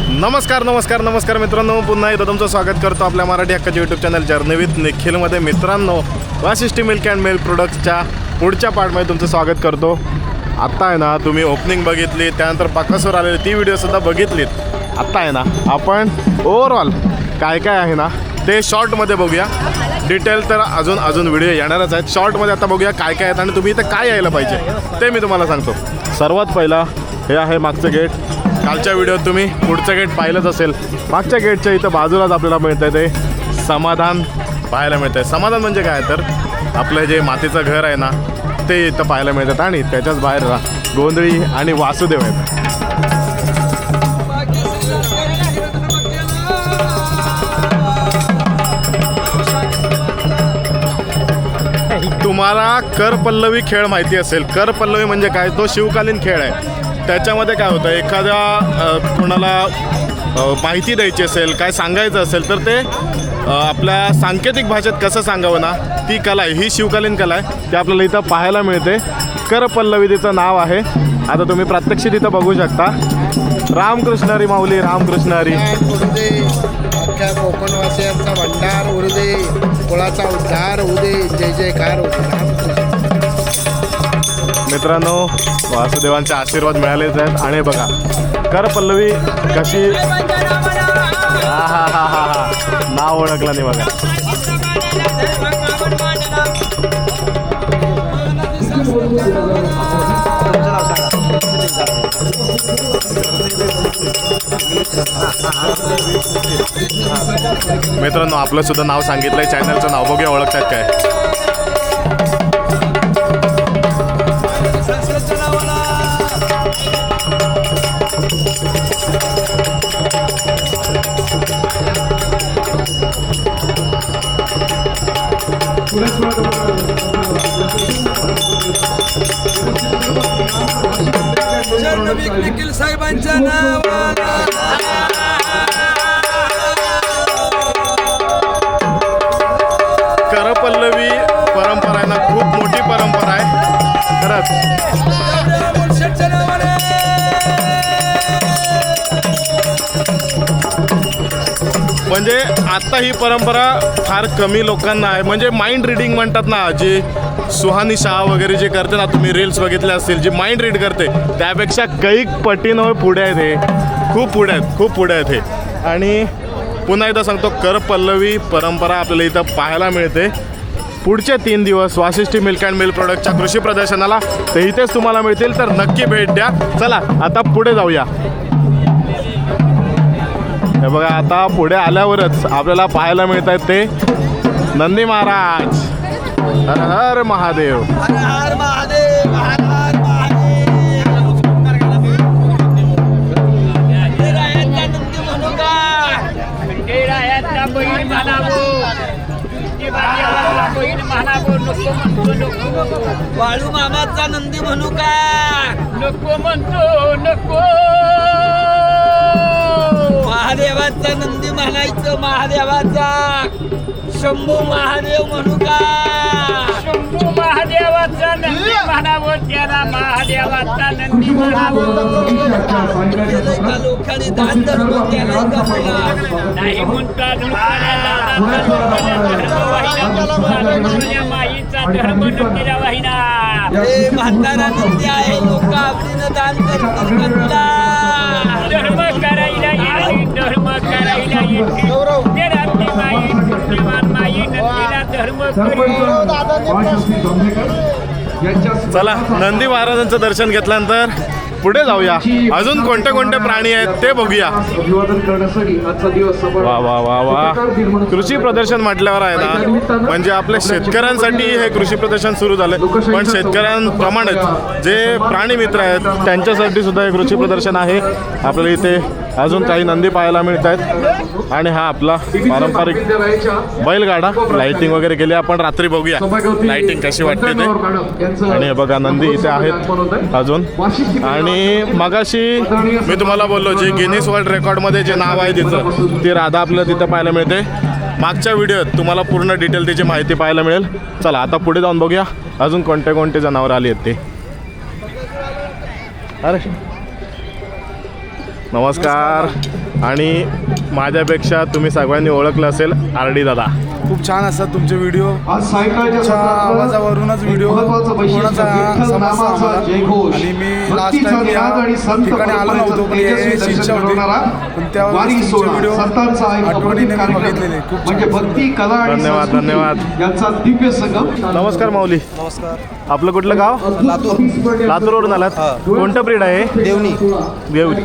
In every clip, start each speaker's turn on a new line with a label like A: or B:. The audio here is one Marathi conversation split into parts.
A: नमस्कार नमस्कार नमस्कार मित्रांनो, पुन्हा एकदा तुमचं स्वागत करतो आपल्या मराठी हक्काच्या यूट्यूब चॅनल जर्नी विथ निखिलमध्ये. मित्रांनो, वाशिष्ठी मिल्क अँड मिल्क प्रोडक्ट्सच्या पुढच्या पार्टमध्ये तुमचं स्वागत करतो. आत्ता आहे ना, तुम्ही ओपनिंग बघितली, त्यानंतर पाकासवर आलेली ती व्हिडिओसुद्धा बघितलीत. आत्ता आहे ना, आपण ओव्हरऑल काय काय आहे ना ते शॉर्टमध्ये बघूया. डिटेल तर अजून व्हिडिओ येणारच आहेत. शॉर्टमध्ये आता बघूया काय काय आहेत आणि तुम्ही इथं काय यायला पाहिजे ते मी तुम्हाला सांगतो. सर्वात पहिला हे आहे मागचं गेट. कालच्या व्हिडिओत तुम्ही पुढचं गेट पाहिलंच असेल. मागच्या गेटच्या इथं बाजूलाच आपल्याला मिळतं आहे ते समाधान पाहायला मिळतं आहे. समाधान म्हणजे काय तर आपलं जे मातीचं घर आहे ना ते इथं पाहायला मिळतात आणि त्याच्याच बाहेर गोंधळी आणि वासुदेव आहेत. तुम्हाला कर पल्लवी खेळ माहिती असेल. कर पल्लवी म्हणजे काय, तो शिवकालीन खेळ आहे. त्याच्यामध्ये काय होतं, एखाद्या कोणाला माहिती द्यायची असेल, काय सांगायचं असेल तर ते आपल्या सांकेतिक भाषेत कसं सांगावं ना, ती कला आहे. ही शिवकालीन कला आहे, ती आपल्याला इथं पाहायला मिळते. कर पल्लवी तिचं नाव आहे. आता तुम्ही प्रत्यक्ष तिथं बघू शकता. रामकृष्ण हरी माऊली, रामकृष्ण हरी.
B: अख्ख्या कोकणवासियांचा भंडार उरुदे, कुळाचा उद्धार उदे, जय जयकार
A: मित्रांनो, वासुदेवांचे आशीर्वाद मिळालेच आहेत. आणि बघा कर पल्लवी कशी, हा नाव ओळखलं नाही बघा. मित्रांनो, आपलं सुद्धा नाव सांगितलंय. चॅनलचं नाव बघूया, ओळखतात काय.
B: निखिल साहेबांच्या नावाला
A: करपल्लवी परंपरा आहे ना, खूप मोठी परंपरा आहे खरंच. म्हणजे आता ही परंपरा फार कमी लोकांना आहे. म्हणजे माइंड रिडिंग म्हणतात ना, जी सुहानी शाह वगैरे जे करते ना, तुम्ही रील्स बघितले असतील, जी माइंड रीड करते त्यापेक्षा कैक पटीनं पुढे आहेत. हे खूप पुढे आहेत हे. आणि पुन्हा एकदा सांगतो, कर पल्लवी परंपरा आपल्याला इथं पाहायला मिळते. पुढचे 3 दिवस वाशिष्ठी मिल्क अँड मिल्क प्रोडक्टच्या कृषी प्रदर्शनाला ते इथेच तुम्हाला मिळतील, तर नक्की भेट द्या. चला आता पुढे जाऊया. हे बघा, आता पुढे आल्यावरच आपल्याला पाहायला मिळत आहेत ते नंदी महाराज. हर हर महादेव.
B: हर हर महादेव, हर हर वाळू मामाचा नंदी म्हणू का,
C: नको म्हणतो नको.
B: महादेवाचा नंदी म्हणायचं, महादेवाचा शंभू महादेव म्हणू का,
C: शंभू महादेवाचा नंदी म्हणावं, त्याला महादेवाचा नंदी म्हणावं.
B: लोकांनी दान धर्म केला
C: नाही म्हणता माईचा धर्म नक्कीला वाहिना.
B: म्हातारा नंदी आहे, लोक आवडीनं दान करतील.
C: धर्म करायला येईल, धर्म करायला येईल. ते रात्री माई पुण्यवान माई नंदीला धर्म करी.
A: चला, नंदी महाराजांचं दर्शन घेतल्यानंतर पुढे जाऊया. अजून कोणते कोणते प्राणी आहेत ते बघूया. वा वा वा वा. कृषी प्रदर्शन म्हटल्यावर आहे ना, म्हणजे आपल्या शेतकऱ्यांसाठी हे कृषी प्रदर्शन सुरू झालं. पण शेतकऱ्यांप्रमाणेच जे प्राणी मित्र आहेत त्यांच्यासाठी सुद्धा हे कृषी प्रदर्शन आहे. आपल्याला इथे अजून काही नंदी पाहायला मिळत आहेत. आणि हा आपला पारंपरिक बैलगाडा. लाइटिंग वगैरे केली आपण, रात्री बघूया लाइटिंग कशी वाटते ते. आणि बघा, नंदी इथे आहेत अजून. आणि मगाशी मी तुम्हाला बोललो, जे गिनीस वर्ल्ड रेकॉर्डमध्ये जे नाव आहे तिचं, ती राधा आपल्याला तिथं पाहायला मिळते. मागच्या व्हिडिओत तुम्हाला पूर्ण डिटेल त्याची माहिती पाहायला मिळेल. चला आता पुढे जाऊन बघूया अजून कोणते कोणते जनावर आली आहेत ते. अरे नमस्कार. आणि माझ्यापेक्षा तुम्ही सगळ्यांनी ओळखलं असेल RD दादा.
D: खूप छान असतात तुमचे व्हिडिओ.
E: आज सायंकाळच्या
D: तुमच्या
E: सत्रात
D: आवाजावरूनच व्हिडिओ
E: महत्त्वाचं वैशिष्ट्य कीर्तन नामाचा जयघोष,
D: आणि मी लास्ट
E: भक्तीचा
D: टाइम
E: निनाद आणि संत
D: ठिकाणी आलो नव्हतो, पण
E: तेजस्वी
D: यायची इच्छा
E: दर्शन
D: होती.
E: घडवणारा
D: पण त्यावेळेस
E: वारी
D: तुमचे
E: सोहळा,
D: व्हिडिओ
E: संतांचा एक
D: आठवणीने
E: अप्रतिम
D: मी बघितलेले.
E: कार्यक्रम
D: खूप
E: म्हणजे
D: छान.
E: भक्ती, कला आणि
A: धन्यवाद,
E: संस्कृती
A: धन्यवाद.
E: यांचा दिव्य संगम.
A: नमस्कार माऊली.
D: नमस्कार.
A: आपलं कुठलं गाव?
D: लातूर.
A: लातूरवरून आलात. कोणतं ब्रीड आहे?
D: देवणी.
A: देवणी.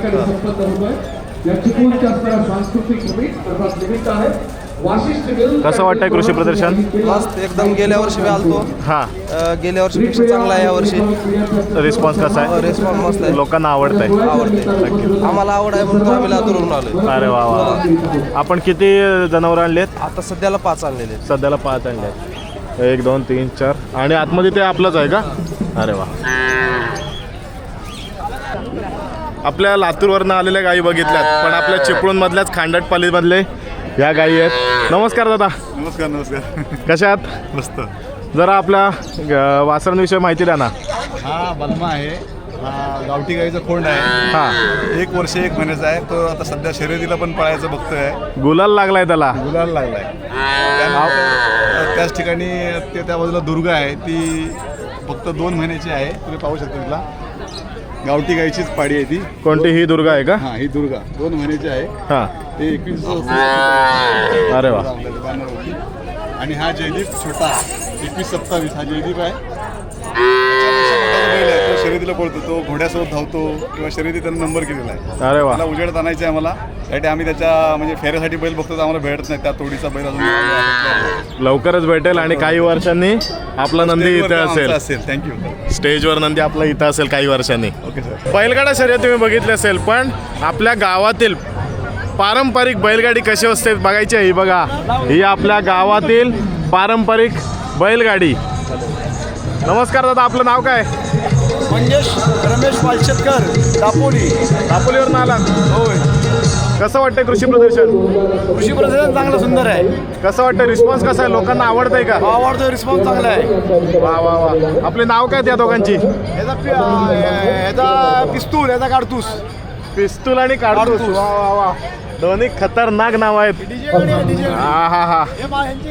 A: कसं वाटतंय कृषी प्रदर्शन?
F: मस्त एकदम. गेल्या वर्षी मी आलतो.
A: हां,
F: गेल्या वर्षीपेक्षा चांगला आहे या वर्षी.
A: रिस्पॉन्स कसा आहे?
F: रिस्पॉन्स मस्त आहे.
A: लोकांना आवडतंय?
F: आवडते. आम्हाला आवड आहे म्हणून आम्ही लातूरहून आलोय.
A: अरे वा वा वा. आपण किती जनावर आणलेत?
F: आता सध्याला 5 आणलेले आहेत.
A: सध्याला 5 आणले. 1 2 3 4 आणि आतमध्ये ते आपलंच आहे का? अरे वा. आपल्या लातूरवरनं आलेल्या गायी बघितल्यात, पण आपल्या चिपळूणमधल्याच खांडटपालीमधले या गायी आहेत. नमस्कार दादा.
G: नमस्कार नमस्कार.
A: कशा आहात?
G: मस्त.
A: जरा आपल्या वासरांविषयी माहिती द्या ना.
G: हा बलमा आहे. हा गावठी गाईचा खोंड आहे.
A: हां,
G: 1 वर्ष 1 महिन्याचा आहे. तो आता सध्या शर्यतीला पण पळायचं बघतोय.
A: गुलाल लागलाय त्याला.
G: गुलाल लागलाय. त्यानंतर त्याच ठिकाणी त्या बाजूला दुर्गा आहे. ती फक्त 2 महिन्याची आहे. तुम्ही पाहू शकता तिला. गावठी गाईचीच पाडी आहे ती.
A: कोणती ही दुर्गा आहे का?
G: हा ही दुर्गा 2 महिन्याची आहे.
A: हां,
G: ते 21
A: अरे वा.
G: आणि हा जयदीप छोटा 21-27 हा जयदीप आहे. त्याच्यापेक्षा मोठा जो बैल आहे तो शर्यतीला पळतो. तो घोड्यासोबत धावतो किंवा शर्यतीत त्यानं नंबर केलेला आहे.
A: अरे वा.
G: त्याला उजेडात आणायचं आहे आम्हाला. त्यासाठी आम्ही त्याच्या म्हणजे फेऱ्यासाठी बैल बघतो तर आम्हाला भेटत नाही. त्या तोडीचा बैल अजून
A: लवकरच भेटेल आणि काही वर्षांनी आपला नंदी इथे असेल.
G: थँक्यू.
A: स्टेजवर नंदी आपला इथं असेल काही वर्षांनी.
G: Okay sir.
A: बैलगाडा शर्यत तुम्ही बघितली असेल, पण आपल्या गावातील पारंपरिक बैलगाडी कशी असते बघायची आहे. ही बघा, ही आपल्या गावातील पारंपरिक बैलगाडी. नमस्कार दादा, आपलं नाव काय?
D: मंगेश रमेश पालशेतकर, दापोली.
A: दापोलीवरून आलात?
D: होय.
A: कसं वाटतंय कृषी प्रदर्शन?
D: कृषी प्रदर्शन चांगलं सुंदर आहे.
A: कसं वाटतं? रिस्पॉन्स कसा आहे? लोकांना आवडतंय का?
D: आवडतो. रिस्पॉन्स चांगला आहे.
A: वा वा वा. आपले नाव काय त्या दोघांची?
D: याचा पिस्तूल, याचा काढतूस.
A: पिस्तूल आणि काढतूस. वा वा वा. दोन्ही खतरनाक नाव आहेत. हा हा हा.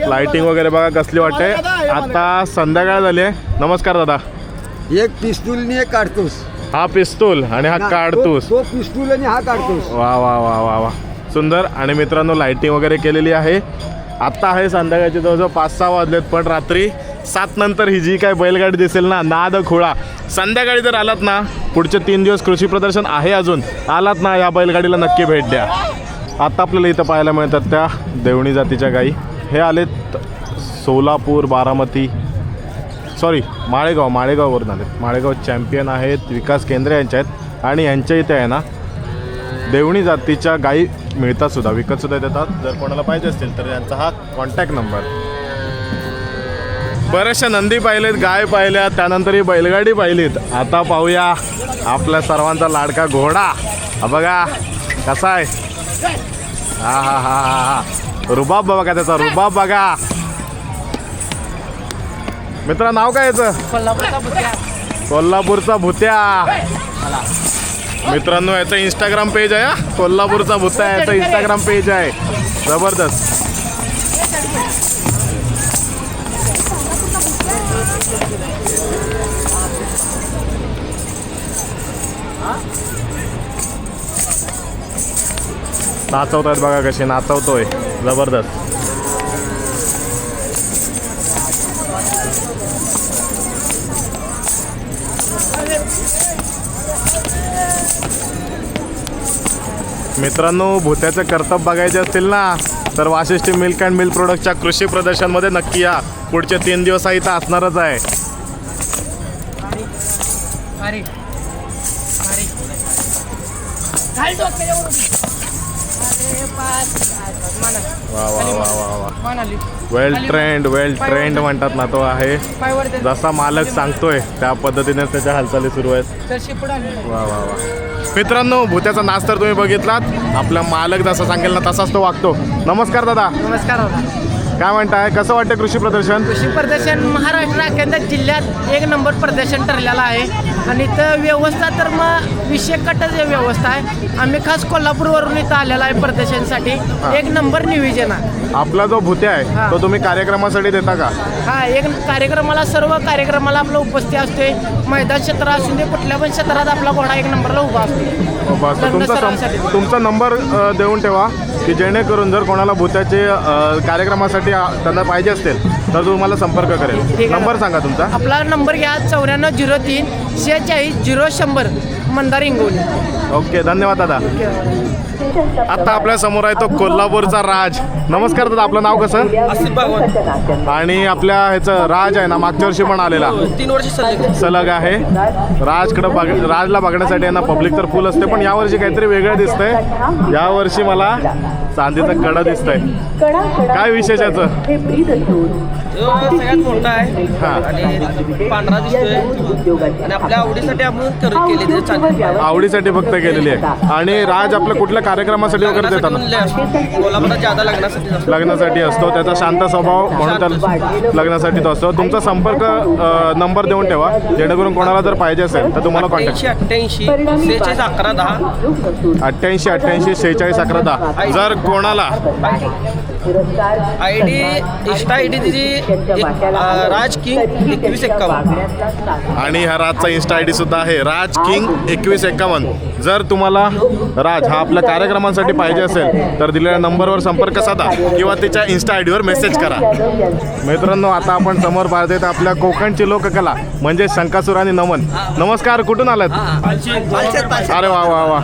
A: लाइटिंग वगैरे बघा कसली वाटते. आता संध्याकाळ झाली आहे. नमस्कार दादा.
H: एक पिस्तूल आणि एक काढतोस.
A: हा पिस्तूल आणि हा काढतूस.
H: तो पिस्तूल आणि हा काढतोस.
A: वा वा वा वा वा. सुंदर. आणि मित्रांनो लाइटिंग वगैरे केलेली आहे. आत्ता आहे संध्याकाळचे जवळजवळ 5-6 वाजलेत, पण रात्री 7 नंतर ही जी काय बैलगाडी दिसेल ना, नाद खुळा. संध्याकाळी जर आलात ना, पुढचे 3 दिवस कृषी प्रदर्शन आहे अजून, आलात ना या बैलगाडीला नक्की भेट द्या. आता आपल्याला इथं पाहायला मिळतात त्या देवणी जातीच्या गाई. हे आलेत सोलापूर, बारामती, सॉरी माळेगाववरून आलेत. माळेगाव चॅम्पियन आहेत, विकास केंद्रे यांच्या आहेत. आणि यांच्या इथे आहे ना देवणी जातीच्या गाई मिळतात सुद्धा, विकतसुद्धा देतात. जर कोणाला पाहिजे असतील तर यांचा हा कॉन्टॅक्ट नंबर. बऱ्याचशा नंदी पाहिलेत, गाय पाहिल्या, त्यानंतर ही बैलगाडी पाहिलीत. आता पाहूया आपल्या सर्वांचा लाडका घोडा. हा बघा कसा आहे. हा हा हा हा हा. रुबाब बघा त्याचा, रुबाब बघा. मित्रा नाव काय याचं? कोल्हापूरचा भुत्या. मित्रांनो याचं इंस्टाग्राम पेज आहे. हा कोल्हापूरचा भुत्या याचं इंस्टाग्राम पेज आहे. जबरदस्त. नाचवतायत बघा कसे नाचवतोय. जबरदस्त. मित्रांनो भुत्याचं कर्तव्य बघायचे असतील ना, तर वाशिष्ठी मिल्क अँड मिल्क प्रोडक्टच्या कृषी प्रदर्शनमध्ये नक्की या. पुढचे 3 दिवस इथं असणारच आहे. वा वा वा वा वा. वेल ट्रेंड म्हणतात ना, तो आहे. जसा मालक सांगतोय त्या पद्धतीने त्याच्या हालचाली सुरू आहेत. वा वा वा. मित्रांनो भुत्याचा नाच तर तुम्ही बघितलात. आपला मालक जसा सांगेल ना तसाच तो वागतो. नमस्कार दादा.
B: नमस्कार.
A: काय म्हणताय, कसं वाटतं कृषी प्रदर्शन?
I: कृषी प्रदर्शन महाराष्ट्र अखंड जिल्ह्यात 1 नंबर प्रदर्शन ठरलेलं आहे आणि इथं व्यवस्था तर मग विषयकटच व्यवस्था आहे. आम्ही खास कोल्हापूरवरून इथं आलेला आहे प्रदर्शनसाठी. 1 नंबर नियोजन आहे.
A: आपला जो भुत्या आहे तो तुम्ही कार्यक्रमासाठी देता का?
I: हा, एक कार्यक्रमाला सर्व कार्यक्रमाला आपलं उपस्थित असते. मैदान क्षेत्र असून दे कुठल्या पण क्षेत्रात आपला घोडा 1 नंबरला उभा असतो.
A: बस
I: लग्न सरावासाठी.
A: तुमचा नंबर देऊन ठेवा की जेणेकरून जर कोणाला भुत्याचे कार्यक्रमासाठी त्यांना पाहिजे असतील तर तुम्हाला संपर्क करेल.
I: ठीक आहे.
A: नंबर सांगा तुमचा.
I: आपला नंबर घ्या 9403 46 0100 मंदार इंगोली.
A: ओके, धन्यवाद दादा. आता आपल्या समोर आहे तो कोल्हापूरचा राज. नमस्कार दादा, आपलं नाव कसं?
F: आसिफ भागवत.
A: आणि आपल्या ह्याचं राज आहे ना, मागच्या वर्षी पण आलेला
F: 3 वर्ष
A: सलग आहे. राजला बघण्यासाठी यांना पब्लिक तर फुल असते, पण यावर्षी काहीतरी वेगळं दिसतंय. यावर्षी मला चांदीचं कडा दिसतंय. काय विशेष याचं?
F: सगळ्यात मोठा आहे
A: हा.
F: आणि पांढरा दिसतोय आणि आपल्या आवडीसाठी आपण केली ते चांगली.
A: आवडीसाठी फक्त केलेली आहे. आणि राज आपल्या कुठल्या कार्यक्रमासाठी वगैरे देतात?
F: कोल्हापुरात ज्यादा लग्नासाठी
A: लग्नासाठी असतो. त्याचा शांत स्वभाव म्हणून तर लग्नासाठी तो असतो. तुमचा संपर्क नंबर देऊन ठेवा जेणेकरून कोणाला जर पाहिजे असेल तर तुम्हाला कॉन्टॅक्ट.
F: 88 46 11 10
A: 88 88 46 11 10. जर कोणाला
F: आयडी इंस्टा आयडी तिची राज किंग 2151.
A: आणि ह्या राजचा इन्स्टा आय डी सुद्धा आहे राज किंग 2151. जर तुम्हाला राज हा आपल्या कार्यक्रमांसाठी पाहिजे असेल तर दिलेल्या नंबरवर संपर्क साधा किंवा त्याच्या इन्स्टा आय डीवर मेसेज करा. मित्रांनो, आता आपण समोर पाहतोय तर आपल्या कोकणची लोककला म्हणजे शंकासूर आणि नमन. नमस्कार, कुठून आलात? अरे वा वा वा.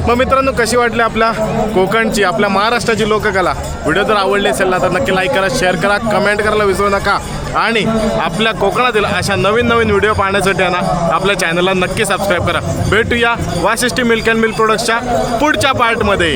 A: मग मित्रांनो, कशी वाटली आपल्या कोकणची आपल्या महाराष्ट्राची लोककला? व्हिडिओ जर आवडली असेल ना तर नक्की लाईक करा, शेअर करा, कमेंट करायला विसरू नका. आणि आपल्या कोकणातील अशा नवीन नवीन व्हिडिओ पाहण्यासाठी ना आपल्या चॅनलला नक्की सबस्क्राईब करा. भेटूया वाशिष्ठी मिल्क अँड मिल्क प्रोडक्ट्सच्या पुढच्या पार्टमध्ये.